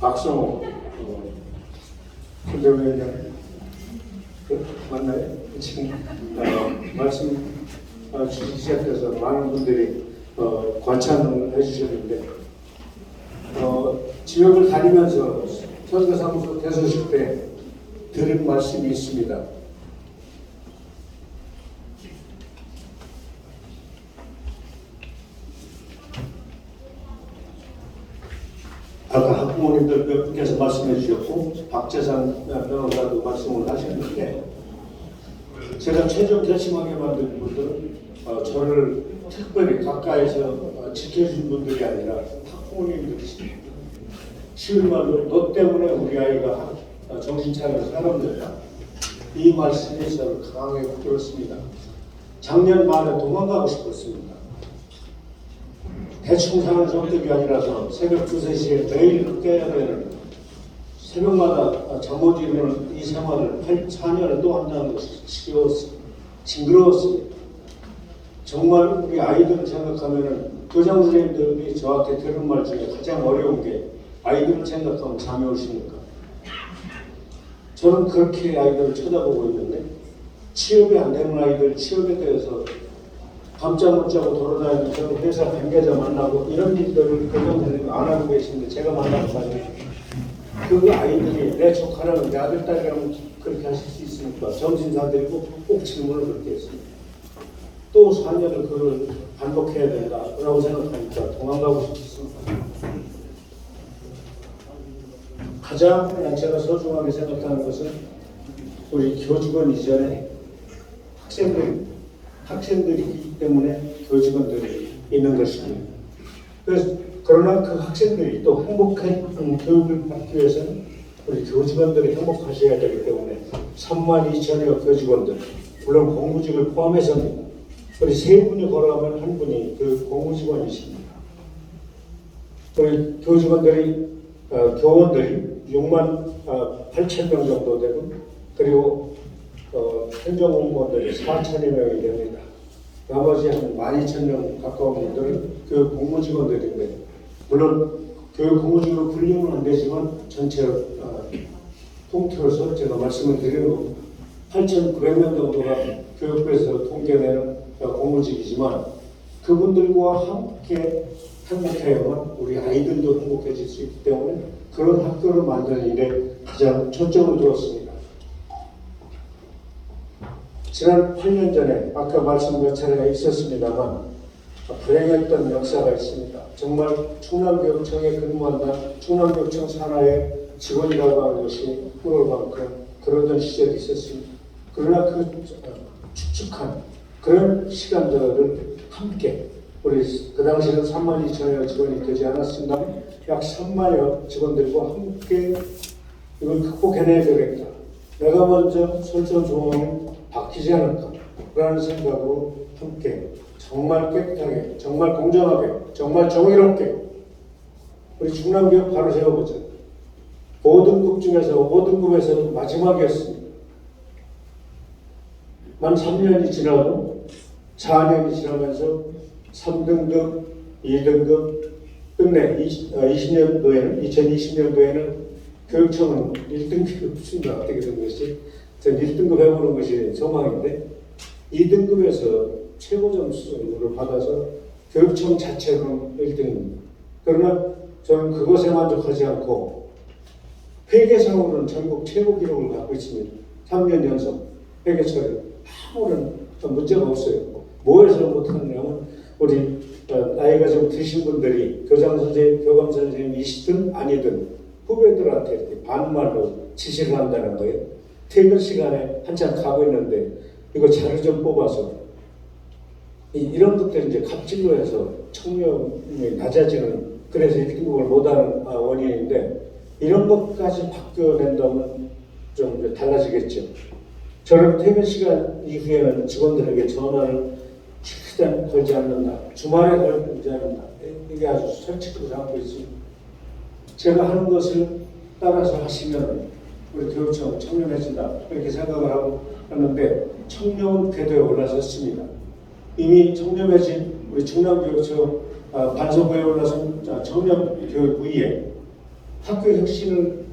박성호 선대위원장 맞나요? 지금 말씀 주기 시작해서 많은 분들이 관찰을 해주셨는데 지역을 다니면서 선거사무소 대소식 때 들은 말씀이 있습니다. 아까 학부모님들 몇 분께서 말씀해 주셨고 박재상 변호사도 말씀을 하셨는데 제가 최종 결심하게 만든 분들은 저를 특별히 가까이서 지켜준 분들이 아니라 학부모님들이십니다. 쉬운 말로 너 때문에 우리 아이가 정신 차려서 살았는다. 이 말씀이 저를 강하게 끌었습니다. 작년 말에 도망가고 싶었습니다. 대충 사는 성격이 아니라서 새벽 2, 3시에 매일 깨야 되는 새벽마다 잠 못 이루는 이 생활을 4년을 또 한다는 것이 징그러웠습니다. 정말 우리 아이들을 생각하면 교장 선생님들이 저한테 들은 말 중에 가장 어려운 게 아이들을 생각하면 잠이 오십니까? 저는 그렇게 아이들을 쳐다보고 있는데 취업이 안 되는 아이들 취업에 대해서 밤잠 못 자고 돌아다니면서 회사 관계자 만나고 이런 일들을 교장 선생님이 안 하고 계신데 제가 만나고 다니는 그 아이들이 내 조카라면 내 아들 딸이라면 그렇게 하실 수 있습니까? 정신사들이고 꼭 질문을 그렇게 했습니다. 또 4년을 그걸 반복해야 된다라고 생각하니까 도망가고 싶습니다. 가장 제가 소중하게 생각하는 것은 우리 교직원 이전에 학생들이기 때문에 교직원들이 있는 것입니다. 그러나 그 학생들이 또 행복한 교육을 받기 위해서는 우리 교직원들이 행복하셔야 되기 때문에 32,000여 교직원들, 물론 공무직을 포함해서입니다. 우리 세 분이 걸어가면 한 분이 그 공무직원이십니다. 우리 교직원들이 교원들이 68,000명 정도 되고 그리고 행정공무원들이 4,000여 명이 됩니다. 나머지 한 12,000명 가까운 분들은 교육 공무직원들인데 물론 교육 공무직으로 분류는 안 되지만 전체로 통틀어서 제가 말씀을 드리는 겁니다. 8,900명 정도가 교육부에서 통계내는 공무직이지만 그분들과 함께 행복해야만 우리 아이들도 행복해질 수 있기 때문에 그런 학교를 만드는 일에 가장 초점을 두었습니다. 지난 8년 전에 아까 말씀 몇 차례가 있었습니다만 불행했던 역사가 있습니다. 정말 충남교육청에 근무한다 충남교육청 산하의 직원이라고 하는 것이 부러울 만큼 그러던 시절이 있었습니다. 그러나 그 축축한 그런 시간들을 함께 우리 그 당시에는 32,000여 직원이 되지 않았습니다. 약 3만여 직원들과 함께 이걸 극복해내야 되겠다. 내가 먼저 설전조항이 바뀌지 않을까라는 생각으로 함께 정말 깨끗하게, 정말 공정하게, 정말 정의롭게 우리 충남교육 바로 세워보자. 5등급 중에서 5등급에서도 마지막이었습니다. 만 3년이 지나고 4년이 지나면서 3등급, 2등급 끝내 2020년도에는 교육청은 1등급이 없습니다. 어떻게 된 것이? 전 1등급 해보는 것이 소망인데 2등급에서 최고 점수를 받아서 교육청 자체로는 1등입니다. 그러나 저는 그것에 만족하지 않고 회계상으로는 전국 최고 기록을 갖고 있습니다. 3년 연속 회계 처리 아무런 문제가 없어요. 뭐에서 못하느냐면 우리 나이가 좀 드신 분들이 교장 선생님, 교감 선생님이시든 아니든 후배들한테 이렇게 반말로 지시를 한다는 거예요. 퇴근 시간에 한참 가고 있는데 이거 자료 좀 뽑아서 이런 것들이 이제 갑질로 해서 청렴이 낮아지는 그래서 1등급을 못하는 원인인데 이런 것까지 바뀌어낸다면 좀 달라지겠죠. 저는 퇴근 시간 이후에는 직원들에게 전화를 최대한 걸지 않는다. 주말에 걸지 않는다. 이게 아주 설치고 잡고 있습니다. 제가 하는 것을 따라서 하시면 우리 교육청 청렴해진다. 이렇게 생각을 하고 하는데 청렴 궤도에 올라섰습니다. 이미 청렴해진 우리 충남교육청 반성부에 올라선 청렴교육부에 학교 혁신을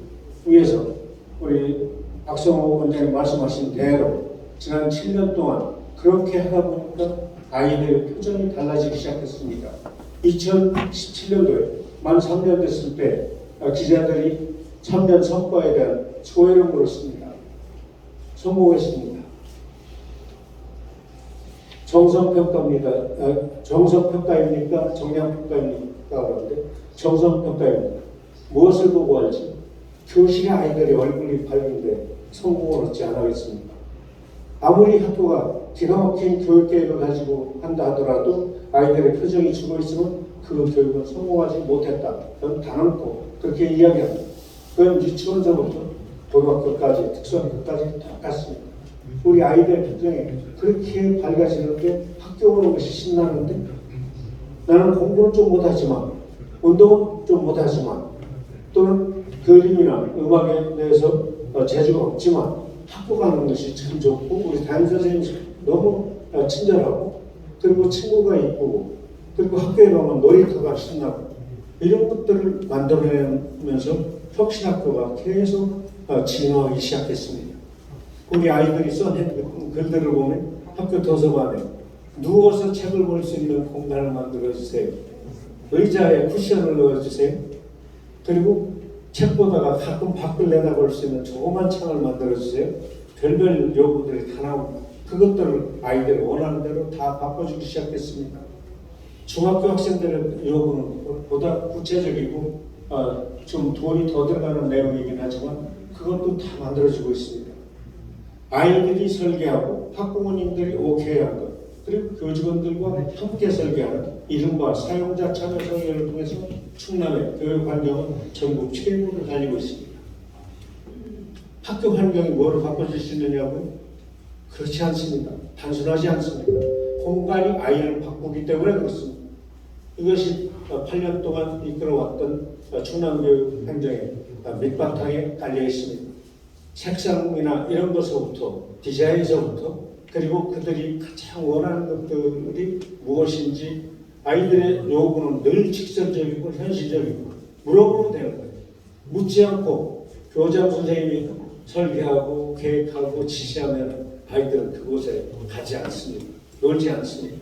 위해서 우리 박성호 원장님 말씀하신 대로 지난 7년 동안 그렇게 하다 보니까 아이들의 표정이 달라지기 시작했습니다. 2017년도에 만 3년 됐을 때 기자들이 3년 성과에 대한 소회를 물었습니다. 성공했습니다. 정성평가입니다. 정성평가입니까? 정량평가입니까? 그런데 정성평가입니다. 무엇을 보고 할지 교실의 아이들의 얼굴이 밝은데 성공을 얻지 않았습니다. 아무리 학교가 기가 막힌 교육계획을 가지고 한다 하더라도 아이들의 표정이 죽어 있으면 그 교육은 성공하지 못했다. 그건 단언코 그렇게 이야기합니다. 그건 유치원서부터 고등학교까지 특수학교까지 똑같습니다. 우리 아이들 표정이 그렇게 밝아지는데 학교 오는 것이 신나는데 나는 공부는 좀 못하지만 운동은 좀 못하지만 또는 그림이나 음악에 대해서 재주가 없지만 학교 가는 것이 참 좋고 우리 담임선생님이 너무 친절하고 그리고 친구가 있고 그리고 학교에 가면 놀이터가 신나고 이런 것들을 만들어내면서 혁신학교가 계속 진화하기 시작했습니다. 우리 아이들이 써낸 글들을 보면 학교 도서관에 누워서 책을 볼 수 있는 공간을 만들어주세요. 의자에 쿠션을 넣어주세요. 그리고 책 보다가 가끔 밖을 내다볼 수 있는 조그만 창을 만들어주세요. 별별 요구들이 다 나옵니다. 그것들을 아이들이 원하는 대로 다 바꿔주기 시작했습니다. 중학교 학생들의 요구는 보다 구체적이고 좀 돈이 더 들어가는 내용이긴 하지만 그것도 다 만들어지고 있습니다. 아이들이 설계하고 학부모님들이 오케이한 것 그리고 교직원들과 함께 설계하는 이른바 사용자 참여 설계를 통해서 충남의 교육 환경은 전국 최고를 달리고 있습니다. 학교 환경이 뭐를 바꿔줄 수 있느냐고요? 그렇지 않습니다. 단순하지 않습니다. 공간이 아이를 바꾸기 때문에 그렇습니다. 이것이 8년 동안 이끌어왔던 충남교육 행정의 밑바탕에 깔려 있습니다. 책상이나 이런 것부터 디자인서부터 그리고 그들이 가장 원하는 것들이 무엇인지 아이들의 요구는 늘 직설적이고 현실적이고 물어보면 되는 거예요. 묻지 않고 교장 선생님이 설계하고 계획하고 지시하면 아이들은 그곳에 가지 않습니다. 놀지 않습니다.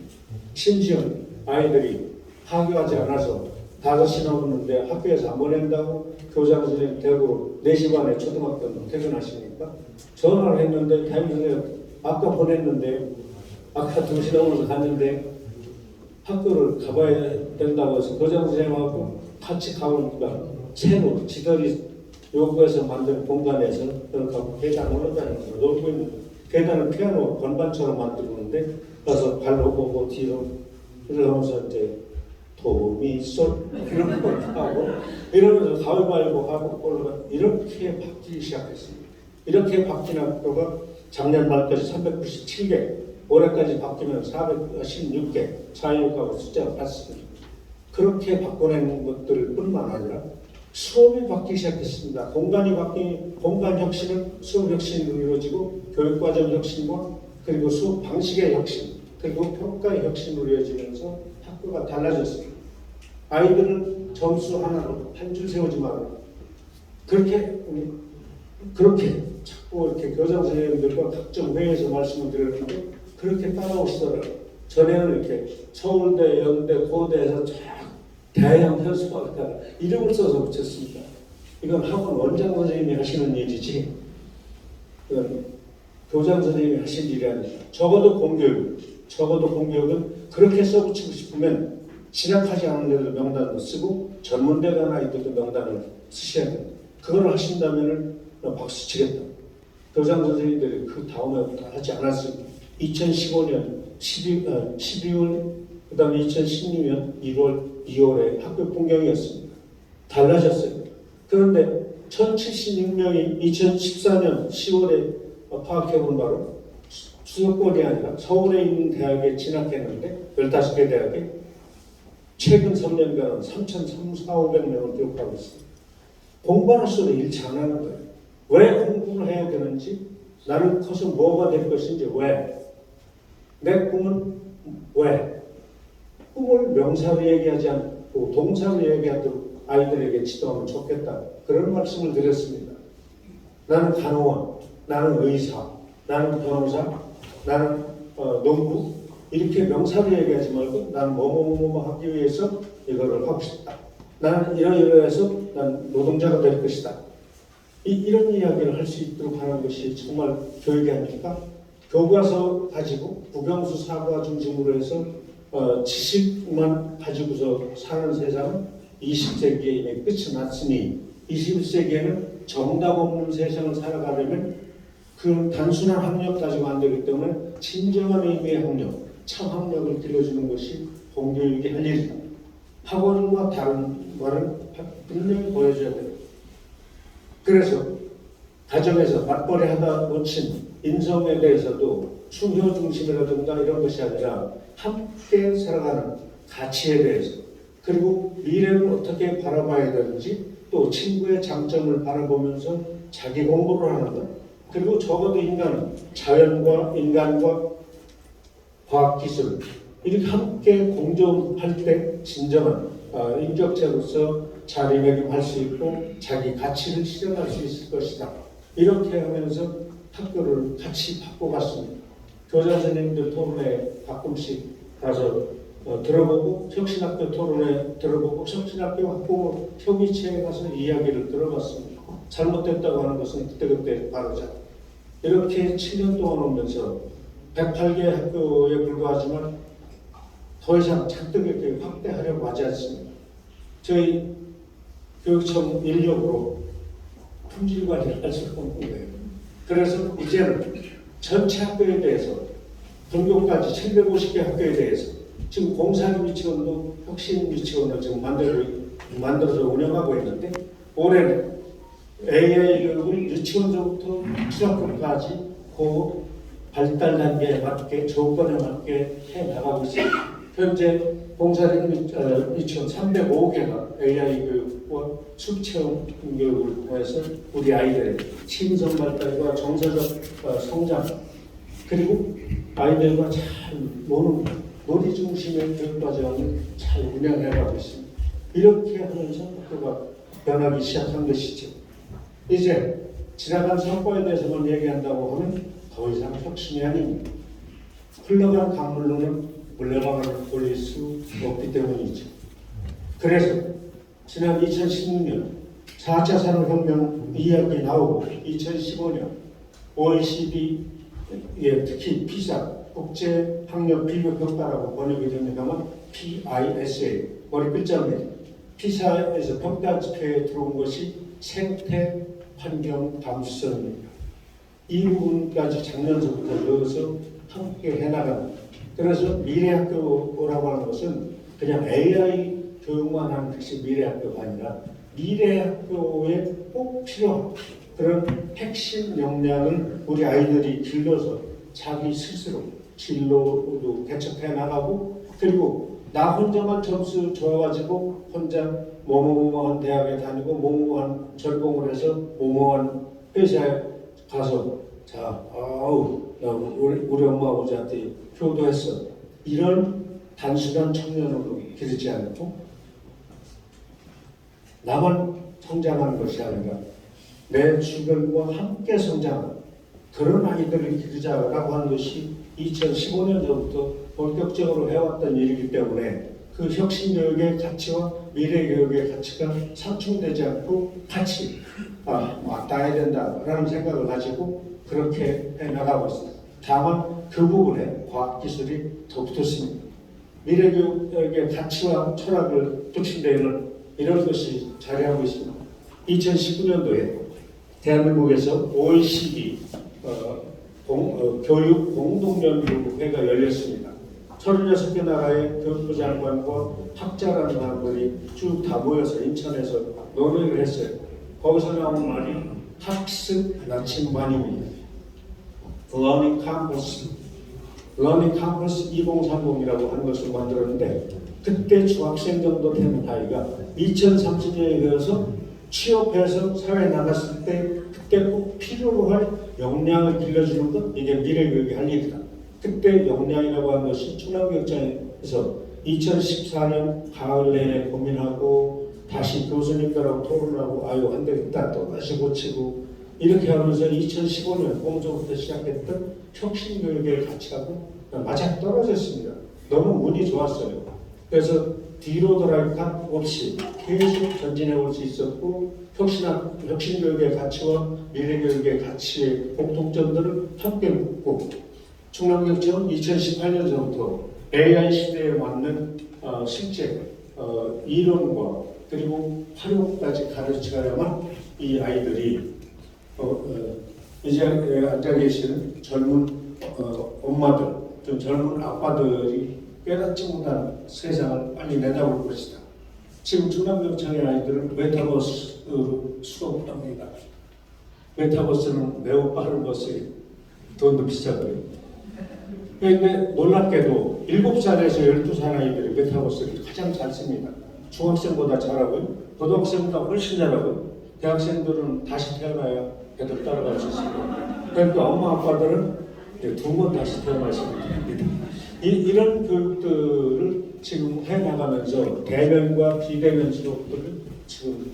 심지어 아이들이 하교하지 않아서 5시 넘었는데 학교에서 안 보낸다고 교장 선생님 대고 4시 반에 초등학교 퇴근하십니까? 전화를 했는데 담임 선생님 아까 보냈는데 아까 2시 넘어서 갔는데 학교를 가봐야 된다고 해서 교장 선생님하고 같이 가보니까 새로 지들이 요구해서 만든 공간에서 가고 계단 올라다니면서 놀고 있는 거예요. 계단을 피아노 건반처럼 만들었는데 가서 발로 보고 뒤로 이러면서 이제 도미솔 이런 거 하고 이러면서 가위바위보 하고 올라가 이렇게 바뀌기 시작했습니다. 이렇게 바뀐 학교가 작년 말까지 397개, 올해까지 바뀌면 416개, 자유학하고 숫자가 같습니다. 그렇게 바꿔내는 것들 뿐만 아니라 수업이 바뀌기 시작했습니다. 공간이 바뀐 공간 혁신은 수업 혁신으로 이루어지고 교육과정 혁신과 그리고 수업 방식의 혁신 그리고 평가의 혁신으로 이루어지면서 학교가 달라졌습니다. 아이들은 점수 하나로 한 줄 세우지 말고 그렇게 자꾸 이렇게 교장 선생님들과 각종 회의에서 말씀을 드렸는데 그렇게 따라오시더라고요. 전에는 이렇게 서울대, 연대, 고대에서 쫙 다양한 편수학과가 이름을 써서 붙였습니다. 이건 학원 원장 선생님이 하시는 일이지 이건 교장 선생님이 하실 일이 아니라 적어도 공교육은 그렇게 써붙이고 싶으면 진학하지 않은 애들 명단도 쓰고 전문대 간 아이들도 명단을 쓰셔야 됩니다. 그걸 하신다면 박수 치겠다. 교장 선생님들이 그 다음에부터 하지 않았습니다. 2015년 12월 그 다음에 2016년 1월 2월에 학교 풍경이었습니다. 달라졌어요. 그런데 1076명이 2014년 10월에 파악해본 바로 수도권이 아니라 서울에 있는 대학에 진학했는데 15개 대학에 최근 3년간은 3,300명을 교육하고 있습니다. 공부하는 수도 일치 안 하는 거예요. 왜 공부를 해야 되는지, 나는 커서 뭐가 될 것인지, 왜? 내 꿈은 왜? 꿈을 명사로 얘기하지 않고 동사로 얘기하도록 아이들에게 지도하면 좋겠다. 그런 말씀을 드렸습니다. 나는 간호원, 나는 의사, 나는 변호사, 나는 농부 이렇게 명사를 얘기하지 말고 나는 뭐뭐뭐뭐 하기 위해서 이거를 하고 싶다. 나는 이러이러해서 난 노동자가 될 것이다. 이런 이야기를 할 수 있도록 하는 것이 정말 교육이 아닙니까? 교과서 가지고 국영수 사과 중심으로 해서 지식만 가지고서 사는 세상은 20세기에 이미 끝이 났으니 21세기에는 정답 없는 세상을 살아가려면 그 단순한 학력 가지고 안 되기 때문에 진정한 의미의 학력, 참 학력을 길러주는 것이 공교육이 할 일이다. 학원과 다른 말은 분명히 보여줘야 돼요. 그래서 가정에서 맞벌이 하다 놓친 인성에 대해서도 수요 중심이라든가 이런 것이 아니라 함께 살아가는 가치에 대해서 그리고 미래를 어떻게 바라봐야 되는지 또 친구의 장점을 바라보면서 자기 공부를 하는 것 그리고 적어도 인간은 자연과 인간과 과학기술 이렇게 함께 공존할 때 진정한 인격체로서 자리매김할 수 있고 자기 가치를 실현할 수 있을 것이다. 이렇게 하면서 학교를 같이 바꿔갔습니다. 교장 선생님들 토론회 가끔씩 가서 들어보고 혁신학교 토론회 들어보고 혁신학교 학부모 협의체에 가서 이야기를 들어봤습니다. 잘못됐다고 하는 것은 그때그때 바로자. 이렇게 7년 동안 오면서 108개 학교에 불과하지만 더 이상 잔뜩 이렇게 확대하려고 하지 않습니다. 저희 교육청 인력으로 품질 관리를 할 수가 없는 거예요. 그래서 이제는 전체 학교에 대해서 전교까지 750개 학교에 대해서 지금 공사기 유치원도 혁신 유치원을 지금 만들어서 운영하고 있는데 올해는 AI 교육을 유치원서부터 중학교까지 그 발달 단계에 맞게 조건에 맞게 해 나가고 있습니다. 현재 공사된 유치원 305개가 AI 교육과 수체험 교육을 통해서 우리 아이들의 심성 발달과 정서적 성장 그리고 아이들과 잘 노는 놀이 중심의 교육 과정을 잘 운영해가고 있습니다. 이렇게 하면서 학교가 변하기 시작한 것이죠. 이제 지나간 성과에 대해서만 얘기한다고 하면 더 이상 혁신이 아닙니다. 흘러간 강물로는 물레방아를 돌릴 수 없기 때문이죠. 그래서 지난 2016년 4차 산업혁명 이야기 나오고 2015년 OECD에 특히 피사 국제학력 비교평가라고 번역이 됩니다만 PISA 머리 글자입니다. 피사에서 평가 지표에 들어온 것이 생태 환경 감수성입니다. 이 부분까지 작년서부터 넣어서 함께 해나갑니다. 그래서 미래학교라고 하는 것은 그냥 AI 교육만 하는 것이 미래학교가 아니라 미래학교에 꼭 필요한 그런 핵심 역량을 우리 아이들이 길러서 자기 스스로 진로도 개척해 나가고 그리고 나 혼자만 점수 좋아가지고 혼자 뭐뭐뭐한 대학에 다니고 뭐뭐한 전공을 해서 뭐뭐한 회사에 가서 자, 우리 엄마 아버지한테 효도했어. 이런 단순한 청년으로 기르지 않고 나만 성장하는 것이 아니라 내 주변과 함께 성장하는 그런 아이들을 기르자라고 하는 것이 2015년 전부터 본격적으로 해왔던 일이기 때문에 그 혁신교육의 가치와 미래교육의 가치가 상충되지 않고 같이 맞닿아야 된다라는 생각을 가지고 그렇게 해나가고 있습니다. 다만 그 부분에 과학기술이 더 붙었습니다. 미래교육의 가치와 철학을 촉진되는 이런 것이 자리하고 있습니다. 2019년도에 대한민국에서 OECD 교육 공동연구회가 열렸습니다. 36개 나라의 교육부 장관과 학자라는 사람들이 쭉 다 모여서 인천에서 논의를 했어요. 거기서 나온 말이 학습 나침반입니다. Learning Campus 2030이라고 하는 것을 만들었는데 그때 중학생 정도 되는 아이가 2030년에 되어서 취업해서 사회에 나갔을 때 그때 꼭 필요로 할 역량을 길러주는 것 이게 미래교육이 할 일이다. 그때 역량이라고 하는 것이 초등교육장에서 2014년 가을 내내 고민하고 다시 교수님들하고 토론하고 아유 안 되겠다 또 다시 고치고 이렇게 하면서 2015년 공조부터 시작했던 혁신교육의 가치하고 맞아 떨어졌습니다. 너무 운이 좋았어요. 그래서 뒤로 돌아갈 각 없이 계속 전진해 올 수 있었고 혁신교육의 가치와 미래교육의 가치의 공통점들을 함께 묶고 충남교육청 2018년서부터 AI 시대에 맞는 실제 이론과 그리고 활용까지 가르쳐야만 이 아이들이 이제 앉아 계시는 젊은 엄마들, 좀 젊은 아빠들이 깨닫지 못한 세상을 빨리 내다볼 것이다. 지금 충남교육청의 아이들은 메타버스로 수업을 합니다. 메타버스는 매우 빠른 버스예요. 돈도 비싸고요. 그런데 놀랍게도 7살에서 12살 아이들이 메타버스를 가장 잘 씁니다. 중학생보다 잘하고요. 고등학생보다 훨씬 잘하고요. 대학생들은 다시 태어나야 애들 따라갈 수 있습니다. 그러니까 엄마 아빠들은 2번 다시 태어나시면 됩니다. 이런 교육들을 지금 해나가면서 대면과 비대면 수업들을 지금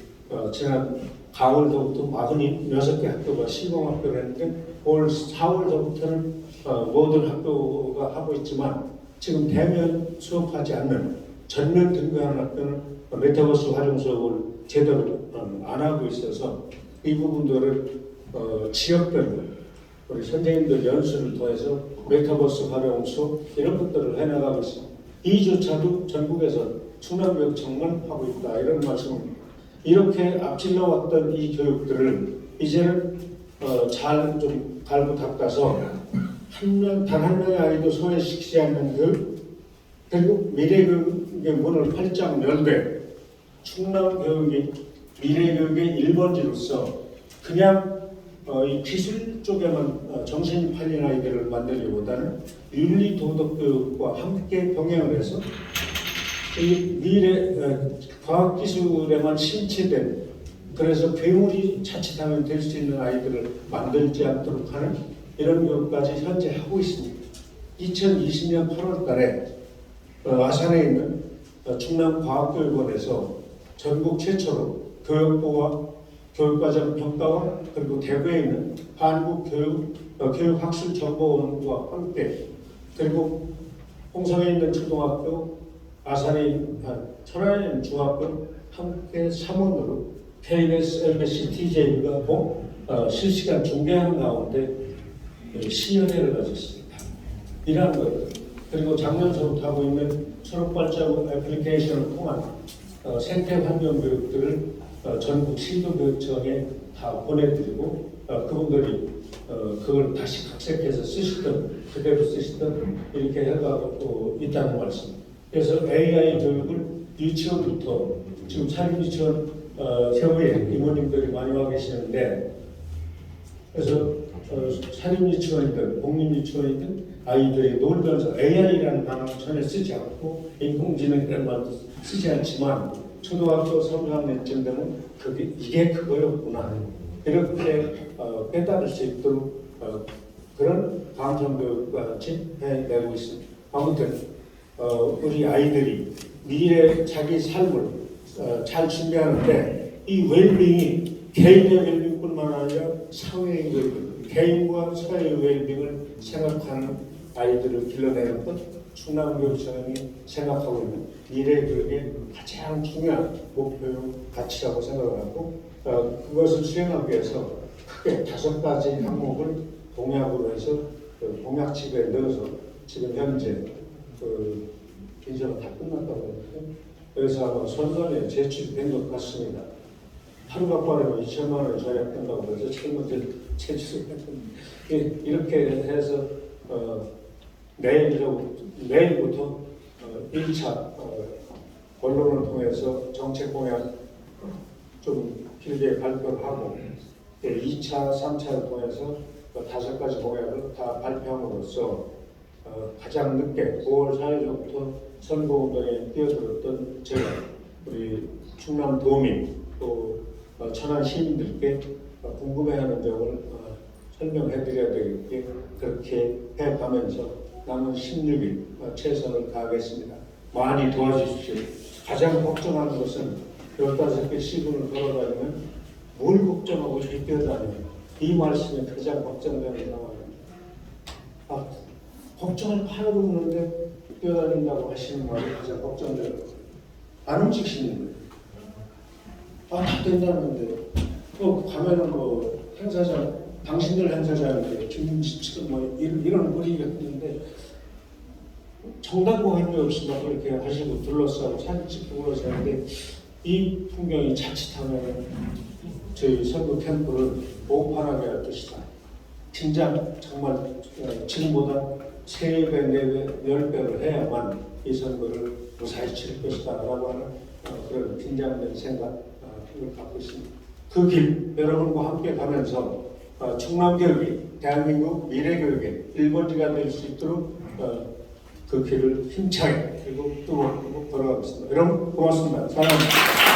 지난 가을서부터 46개 학교가 시범학교를 했는데 올 4월서부터는 모든 학교가 하고 있지만 지금 대면 수업하지 않는 전면 등교하는 학교는 메타버스 활용 수업을 제대로 안 하고 있어서 이 부분들을 지역별로 우리 선생님들 연수를 통해서 메타버스 활용 수업 이런 것들을 해나가고 있습니다. 이조차도 전국에서 충남교육청만 하고 있다 이런 말씀입니다. 이렇게 앞질러 왔던 이 교육들을 이제는 잘 좀 갈고 닦아서 단 한 명의 아이도 소외시키지 않는 교육 그리고 미래교육의 문을 활짝 열되 충남교육이 미래교육의 1번지로서 그냥 이 기술 쪽에만 정신이 팔린 아이들을 만들기보다는 윤리 도덕 교육과 함께 병행을 해서 이 미래 과학 기술에만 심취된 그래서 괴물이 자칫하면 될 수 있는 아이들을 만들지 않도록 하는 이런 교육까지 현재 하고 있습니다. 2020년 8월달에 아산에 있는 충남과학교육원에서 전국 최초로 교육부와 교육과정 평가원 그리고 대구에 있는 한국교육학술정보원과 함께 그리고 홍성에 있는 초등학교, 아산에 있는 천안에 있는 중학교 함께 3원으로 KBS, MBC, TJ가 실시간 중계하는 가운데 시연회를 가졌습니다. 이러한 것 그리고 작년서부터 하고 있는 초록발자국 애플리케이션을 통한 생태 환경 교육들을 전국 시도교육청에 다 보내드리고 그분들이 그걸 다시 각색해서 쓰시든 그대로 쓰시든 이렇게 해가고 있다는 말씀. 그래서 AI 교육을 유치원부터 지금 사립유치원 협의회 이모님들이 많이 와 계시는데 그래서 사립유치원이든 공립유치원이든 아이들이 놀면서 AI라는 단어를 전혀 쓰지 않고 인공지능이라는 말도 쓰지 않지만 초등학교 3, 4학년쯤 되면 이게 그거였구나 이렇게 깨달을 수 있도록 그런 감성교육과 같이 해내고 있습니다. 아무튼 우리 아이들이 미래 자기 삶을 잘 준비하는데 이 웰빙이 개인의 웰빙뿐만 아니라 사회의 웰빙, 개인과 사회의 웰빙을 생각하는 아이들을 길러내는 것 충남교육청이 생각하고 있는 미래교육의 가장 중요한 목표요 가치라고 생각을 하고 그것을 수행하기 위해서 크게 5가지 항목을 공약으로 해서 공약집에 넣어서 지금 현재 인쇄가 다 끝났다고 했는데 그래서 아마 선관위에 제출된 것 같습니다. 하루가 빠르면 2천만 원이 절약된다고 해서 지금 먼저 제출을 했는데 이렇게 해서 내일부터 1차 언론을 통해서 정책 공약 좀 길게 발표를 하고 2차, 3차를 통해서 5가지 공약을 다 발표함으로써 가장 늦게 9월 4일부터 선거운동에 뛰어들었던 제가 우리 충남 도민 또 천안 시민들께 궁금해하는 점을 설명해드려야 되겠기에 그렇게 해가면서 남은 16일 최선을 다하겠습니다. 많이 도와주십시오. 가장 걱정하는 것은 15개 시군을 걸어다니면 뭘 걱정하고 저기 뛰어다니냐. 이 말씀이 가장 걱정되는 상황입니다. 아, 걱정을 하나도 없는데 뛰어다닌다고 하시는 말이 가장 걱정되는 거예요. 안 움직이시는 거예요. 아, 다 된다는데. 가면은 행사장, 당신들 행사장인데, 김문지처럼 이런 분위기가 있는데, 정당과 관계 없이 막 그렇게 하시고 둘러싸고 사진 찍고 그러시는데, 이 풍경이 자칫하면 저희 선거 캠프를 오판하게 할 것이다. 진작 정말 지금보다 3배, 4배, 10배를 해야만 이 선거를 무사히 치를 것이다 라고 하는 그런 긴장된 생각을 갖고 있습니다. 그 길 여러분과 함께 가면서 충남교육이 대한민국 미래교육의 1번지가 될 수 있도록 그 길을 힘차게 그리고 뜨겁게 걸어가겠습니다. 여러분 고맙습니다. 사랑합니다.